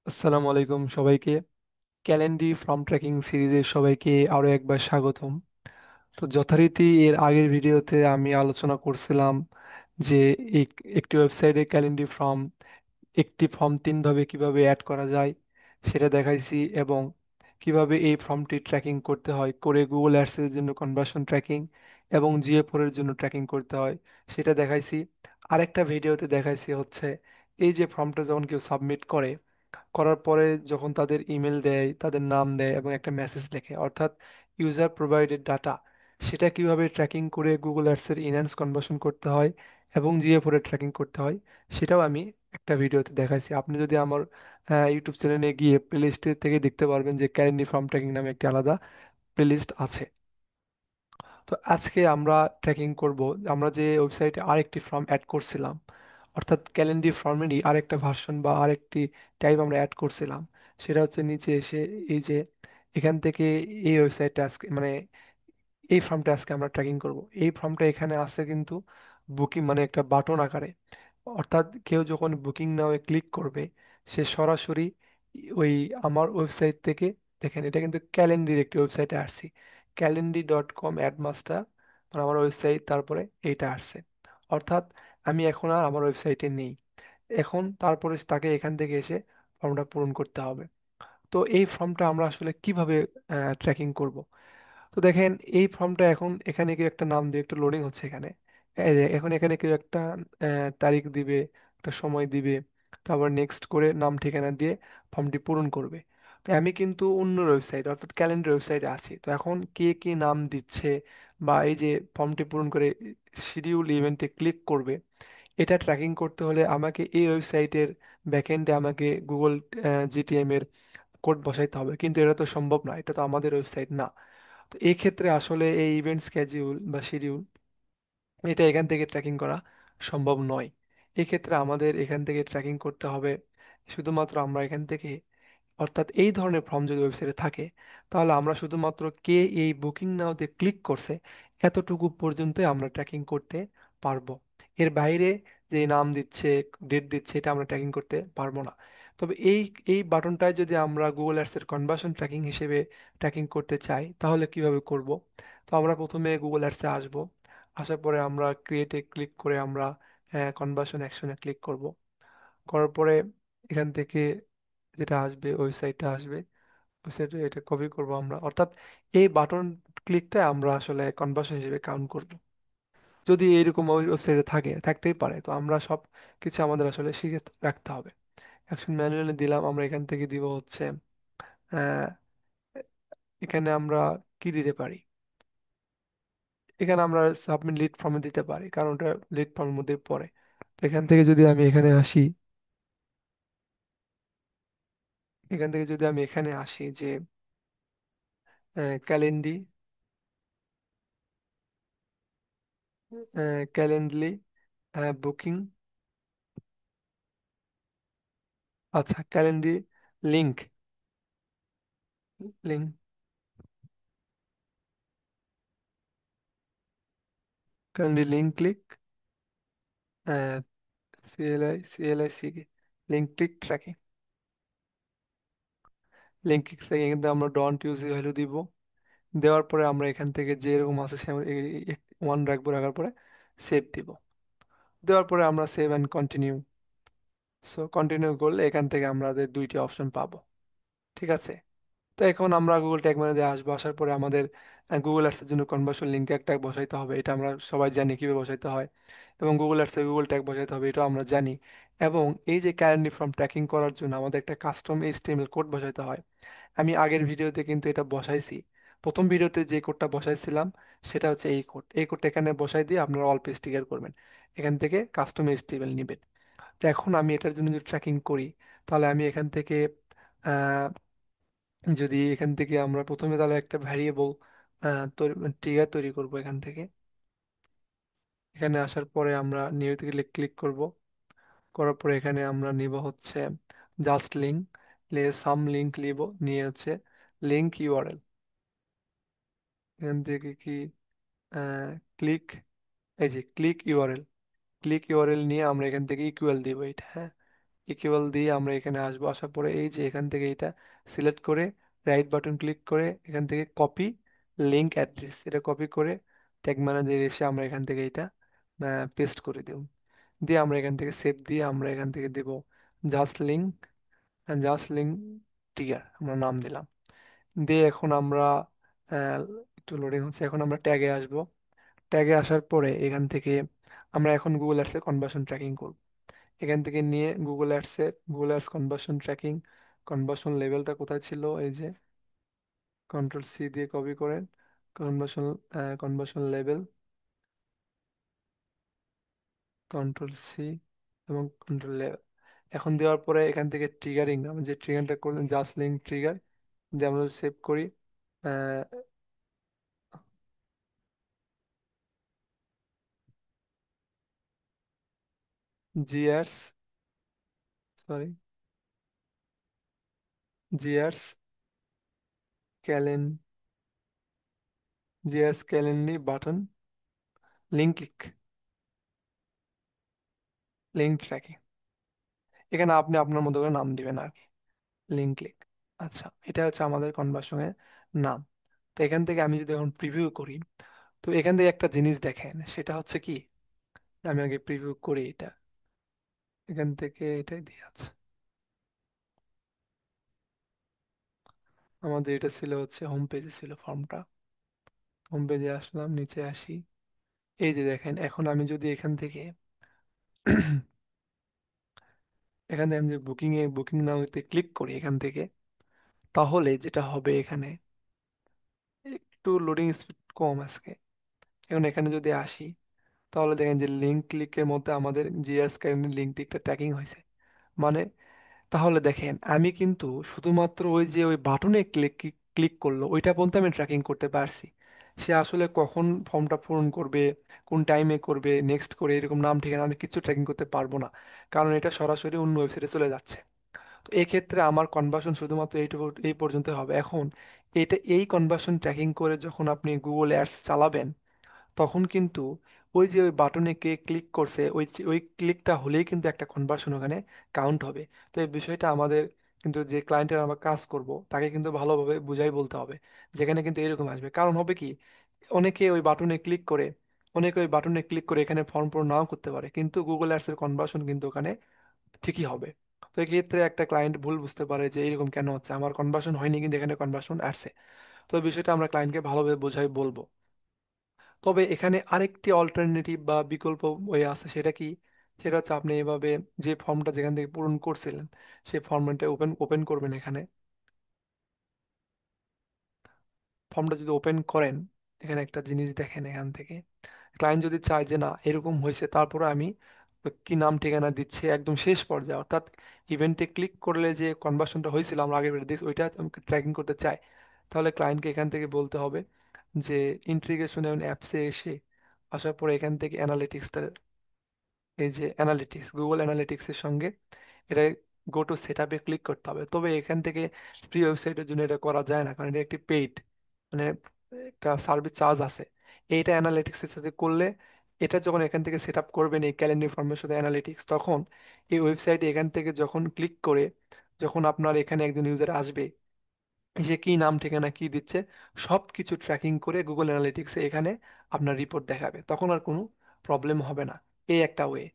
আসসালামু আলাইকুম সবাইকে। ক্যালেন্ডি ফর্ম ট্র্যাকিং সিরিজে সবাইকে আরো একবার স্বাগতম। তো যথারীতি এর আগের ভিডিওতে আমি আলোচনা করছিলাম যে একটি ওয়েবসাইটে ক্যালেন্ডি ফর্ম, একটি ফর্ম তিনভাবে কিভাবে অ্যাড করা যায় সেটা দেখাইছি, এবং কিভাবে এই ফর্মটি ট্র্যাকিং করতে হয় করে গুগল অ্যাডসের জন্য কনভার্সন ট্র্যাকিং এবং GA4 এর জন্য ট্র্যাকিং করতে হয় সেটা দেখাইছি। আরেকটা ভিডিওতে দেখাইছি হচ্ছে এই যে ফর্মটা যখন কেউ সাবমিট করে, করার পরে যখন তাদের ইমেল দেয়, তাদের নাম দেয় এবং একটা মেসেজ লেখে, অর্থাৎ ইউজার প্রোভাইডেড ডাটা, সেটা কিভাবে ট্র্যাকিং করে গুগল অ্যাডসের ইনহ্যান্স কনভার্সন করতে হয় এবং GA4 এর ট্র্যাকিং করতে হয়, সেটাও আমি একটা ভিডিওতে দেখাইছি। আপনি যদি আমার ইউটিউব চ্যানেলে গিয়ে প্লেলিস্টে থেকে দেখতে পারবেন যে ক্যালেন্ডি ফার্ম ট্র্যাকিং নামে একটি আলাদা প্লেলিস্ট আছে। তো আজকে আমরা ট্র্যাকিং করব আমরা যে ওয়েবসাইটে আরেকটি ফর্ম অ্যাড করছিলাম, অর্থাৎ ক্যালেন্ডি ফর্মেরই আরেকটা ভার্সন বা আরেকটি টাইপ আমরা অ্যাড করছিলাম। সেটা হচ্ছে নিচে এসে এই যে এখান থেকে এই ওয়েবসাইটটা আজকে মানে এই ফর্মটা আজকে আমরা ট্র্যাকিং করব। এই ফর্মটা এখানে আছে কিন্তু বুকিং মানে একটা বাটন আকারে, অর্থাৎ কেউ যখন বুকিং নাও ক্লিক করবে সে সরাসরি ওই আমার ওয়েবসাইট থেকে, দেখেন এটা কিন্তু ক্যালেন্ডির একটি ওয়েবসাইটে আসছি, calendly.com অ্যাডমাস্টার, মানে আমার ওয়েবসাইট, তারপরে এইটা আসছে। অর্থাৎ আমি এখন আর আমার ওয়েবসাইটে নেই, এখন তারপরে তাকে এখান থেকে এসে ফর্মটা পূরণ করতে হবে। তো এই ফর্মটা আমরা আসলে কিভাবে ট্র্যাকিং করব? তো দেখেন এই ফর্মটা এখন এখানে কেউ একটা নাম দিয়ে একটু লোডিং হচ্ছে এখানে। এই যে এখন এখানে কেউ একটা তারিখ দিবে, একটা সময় দিবে, তারপর নেক্সট করে নাম ঠিকানা দিয়ে ফর্মটি পূরণ করবে। তো আমি কিন্তু অন্য ওয়েবসাইট অর্থাৎ ক্যালেন্ডার ওয়েবসাইটে আছি, তো এখন কে কি নাম দিচ্ছে বা এই যে ফর্মটি পূরণ করে শিডিউল ইভেন্টে ক্লিক করবে, এটা ট্র্যাকিং করতে হলে আমাকে এই ওয়েবসাইটের ব্যাকএন্ডে আমাকে গুগল জিটিএম এর কোড বসাইতে হবে, কিন্তু এটা তো সম্ভব না, এটা তো আমাদের ওয়েবসাইট না। তো এই ক্ষেত্রে আসলে এই ইভেন্ট স্কেডিউল বা শিডিউল এটা এখান থেকে ট্র্যাকিং করা সম্ভব নয়। এক্ষেত্রে আমাদের এখান থেকে ট্র্যাকিং করতে হবে শুধুমাত্র আমরা এখান থেকে, অর্থাৎ এই ধরনের ফর্ম যদি ওয়েবসাইটে থাকে তাহলে আমরা শুধুমাত্র কে এই বুকিং নাওতে ক্লিক করছে এতটুকু পর্যন্ত আমরা ট্র্যাকিং করতে পারবো। এর বাইরে যে নাম দিচ্ছে, ডেট দিচ্ছে, এটা আমরা ট্র্যাকিং করতে পারবো না। তবে এই এই বাটনটায় যদি আমরা গুগল অ্যাডসের কনভার্সন ট্র্যাকিং হিসেবে ট্র্যাকিং করতে চাই তাহলে কিভাবে করব? তো আমরা প্রথমে গুগল অ্যাডসে আসব, আসার পরে আমরা ক্রিয়েটে ক্লিক করে আমরা কনভার্সন অ্যাকশনে ক্লিক করব। করার পরে এখান থেকে যেটা আসবে ওয়েবসাইটটা আসবে, ওয়েবসাইটে এটা কপি করব আমরা, অর্থাৎ এই বাটন ক্লিকটা আমরা আসলে কনভার্সন হিসেবে কাউন্ট করব। যদি এইরকম ওয়েবসাইটে থাকতেই পারে, তো আমরা সব কিছু আমাদের আসলে শিখে রাখতে হবে। অ্যাকশন ম্যানুয়ালি দিলাম, আমরা এখান থেকে দিব হচ্ছে আহ, এখানে আমরা কি দিতে পারি, এখানে আমরা সাবমিট লিড ফর্মে দিতে পারি কারণ ওটা লিড ফর্মের মধ্যে পড়ে। তো এখান থেকে যদি আমি এখানে আসি, এখান থেকে যদি আমি এখানে আসি যে ক্যালেন্ডি, ক্যালেন্ডলি বুকিং, আচ্ছা Calendly link, link Calendly link click, CLI link click tracking, link click tracking কিন্তু আমরা ডন্ট ইউজ ভ্যালু দিব। দেওয়ার পরে আমরা এখান থেকে যে এরকম আছে সে ওয়ান রাখবো, রাখার পরে সেভ দিব। দেওয়ার পরে আমরা save and continue, so continue করলে এখান থেকে আমাদের দুইটি অপশন পাবো। ঠিক আছে। তো এখন আমরা গুগল ট্যাগ ম্যানেজারে আসবো, আসার পরে আমাদের গুগল অ্যাডসের জন্য কনভার্সন লিঙ্ক একটা বসাইতে হবে, এটা আমরা সবাই জানি কিভাবে বসাইতে হয়, এবং গুগল অ্যাডসে গুগল ট্যাগ বসাইতে হবে, এটাও আমরা জানি। এবং এই যে ক্যালেন্ডি ফর্ম ট্র্যাকিং করার জন্য আমাদের একটা কাস্টম এইচটিএমএল কোড বসাইতে হয়। আমি আগের ভিডিওতে কিন্তু এটা বসাইছি, প্রথম ভিডিওতে যে কোডটা বসাইছিলাম সেটা হচ্ছে এই কোড, এই কোডটা এখানে বসাই দিয়ে আপনারা অল্প স্টিকার করবেন, এখান থেকে কাস্টম এইচটিএমএল নেবেন। তো এখন আমি এটার জন্য যদি ট্র্যাকিং করি তাহলে আমি এখান থেকে যদি এখান থেকে আমরা প্রথমে তাহলে একটা ভ্যারিয়েবল ট্রিগার তৈরি করব এখান থেকে। এখানে আসার পরে আমরা নিউ থেকে ক্লিক করব, করার পরে এখানে আমরা নিব হচ্ছে জাস্ট লিঙ্ক, সাম লিঙ্ক নিব, নিয়ে হচ্ছে লিঙ্ক ইউআরএল, এখান থেকে কি ক্লিক, এই যে ক্লিক ইউআরএল, ক্লিক ইউআরএল নিয়ে আমরা এখান থেকে ইকুয়াল দিব এটা, হ্যাঁ। ইকুয়াল দিয়ে আমরা এখানে আসবো, আসার পরে এই যে এখান থেকে এটা সিলেক্ট করে রাইট বাটন ক্লিক করে এখান থেকে কপি লিঙ্ক অ্যাড্রেস, এটা কপি করে ট্যাগ ম্যানেজারে এসে আমরা এখান থেকে এটা পেস্ট করে দেব। দিয়ে আমরা এখান থেকে সেভ দিয়ে আমরা এখান থেকে দেব জাস্ট লিঙ্ক, জাস্ট লিঙ্ক টিগার আমরা নাম দিলাম। দিয়ে এখন আমরা আহ, একটু লোডিং হচ্ছে, এখন আমরা ট্যাগে আসবো। ট্যাগে আসার পরে এখান থেকে আমরা এখন গুগল অ্যাডসের কনভার্সন ট্র্যাকিং করব। এখান থেকে নিয়ে Google ads conversion tracking, conversion লেভেলটা কোথায় ছিল, এই যে কন্ট্রোল সি দিয়ে কপি করেন conversion, conversion level, control C এবং কন্ট্রোল লেভেল। এখন দেওয়ার পরে এখান থেকে ট্রিগারিং, আমি যে ট্রিগারটা করলেন জাস্ট লিঙ্ক ট্রিগার, দিয়ে আমরা সেভ করি জিআরস, সরি, জিআরস ক্যালেন, জিআরস Calendly button link click, link tracking. এখানে আপনি আপনার মতো করে নাম দিবেন আর কি, লিঙ্ক ক্লিক। আচ্ছা, এটা হচ্ছে আমাদের কনভার্সনের নাম। তো এখান থেকে আমি যদি এখন প্রিভিউ করি, তো এখান থেকে একটা জিনিস দেখেন, সেটা হচ্ছে কি, আমি আগে প্রিভিউ করি এটা, এখান থেকে এটাই দিয়ে আছে। আমাদের এটা ছিল হচ্ছে হোম পেজে ছিল ফর্মটা, হোম পেজে আসলাম, নিচে আসি, এই যে দেখেন এখন আমি যদি এখান থেকে এখান থেকে আমি যে বুকিং নাওতে ক্লিক করি এখান থেকে, তাহলে যেটা হবে এখানে একটু লোডিং স্পিড কম আজকে। এখন এখানে যদি আসি, তাহলে দেখেন যে লিঙ্ক ক্লিকের মধ্যে আমাদের জিএস কারেন্ট লিঙ্ক ক্লিকটা ট্র্যাকিং হয়েছে। মানে তাহলে দেখেন আমি কিন্তু শুধুমাত্র ওই যে ওই বাটনে ক্লিক ক্লিক করলো ওইটা পর্যন্ত আমি ট্র্যাকিং করতে পারছি। সে আসলে কখন ফর্মটা পূরণ করবে, কোন টাইমে করবে, নেক্সট করে এরকম নাম ঠিকানা আমি কিছু ট্র্যাকিং করতে পারবো না, কারণ এটা সরাসরি অন্য ওয়েবসাইটে চলে যাচ্ছে। তো এক্ষেত্রে আমার কনভার্সন শুধুমাত্র এই পর্যন্ত হবে। এখন এই কনভার্সন ট্র্যাকিং করে যখন আপনি গুগল অ্যাডস চালাবেন, তখন কিন্তু ওই যে ওই বাটনে কে ক্লিক করছে ওই ক্লিকটা হলেই কিন্তু একটা কনভার্সন ওখানে কাউন্ট হবে। তো এই বিষয়টা আমাদের কিন্তু যে ক্লায়েন্টের আমরা কাজ করব তাকে কিন্তু ভালোভাবে বুঝাই বলতে হবে, যেখানে কিন্তু এরকম আসবে। কারণ হবে কি, অনেকে ওই বাটনে ক্লিক করে অনেকে ওই বাটনে ক্লিক করে এখানে ফর্ম পূরণ নাও করতে পারে, কিন্তু গুগল অ্যাডসের কনভার্সন কিন্তু ওখানে ঠিকই হবে। তো এক্ষেত্রে একটা ক্লায়েন্ট ভুল বুঝতে পারে যে এরকম কেন হচ্ছে, আমার কনভার্সন হয়নি কিন্তু এখানে কনভার্সন আসছে। তো এই বিষয়টা আমরা ক্লায়েন্টকে ভালোভাবে বোঝাই বলবো। তবে এখানে আরেকটি অল্টারনেটিভ বা বিকল্প ওয়ে আছে, সেটা কি, সেটা হচ্ছে আপনি এভাবে যে ফর্মটা যেখান থেকে পূরণ করছিলেন সেই ফর্মটা ওপেন ওপেন করবেন এখানে। ফর্মটা যদি ওপেন করেন, এখানে একটা জিনিস দেখেন, এখান থেকে ক্লায়েন্ট যদি চায় যে না এরকম হয়েছে, তারপরে আমি কি নাম ঠিকানা দিচ্ছে একদম শেষ পর্যায়ে, অর্থাৎ ইভেন্টে ক্লিক করলে যে কনভার্সনটা হয়েছিল আমরা আগের বের দেখছি ওইটা আমি ট্র্যাকিং করতে চাই, তাহলে ক্লায়েন্টকে এখান থেকে বলতে হবে যে ইন্টিগ্রেশন এবং অ্যাপসে এসে আসার পরে এখান থেকে অ্যানালিটিক্সটা, এই যে অ্যানালিটিক্স গুগল অ্যানালিটিক্সের সঙ্গে এটা গো টু সেট আপে ক্লিক করতে হবে। তবে এখান থেকে ফ্রি ওয়েবসাইটের জন্য এটা করা যায় না, কারণ এটা একটি পেইড, মানে একটা সার্ভিস চার্জ আছে। এইটা অ্যানালিটিক্সের সাথে করলে, এটা যখন এখান থেকে সেট আপ করবেন এই ক্যালেন্ডার ফর্মের সাথে অ্যানালিটিক্স, তখন এই ওয়েবসাইটে এখান থেকে যখন ক্লিক করে যখন আপনার এখানে একজন ইউজার আসবে, সে কি নাম ঠিকানা কি দিচ্ছে সব কিছু ট্র্যাকিং করে গুগল অ্যানালিটিক্সে এখানে আপনার রিপোর্ট দেখাবে, তখন আর কোনো প্রবলেম হবে না। এই একটা ওয়ে।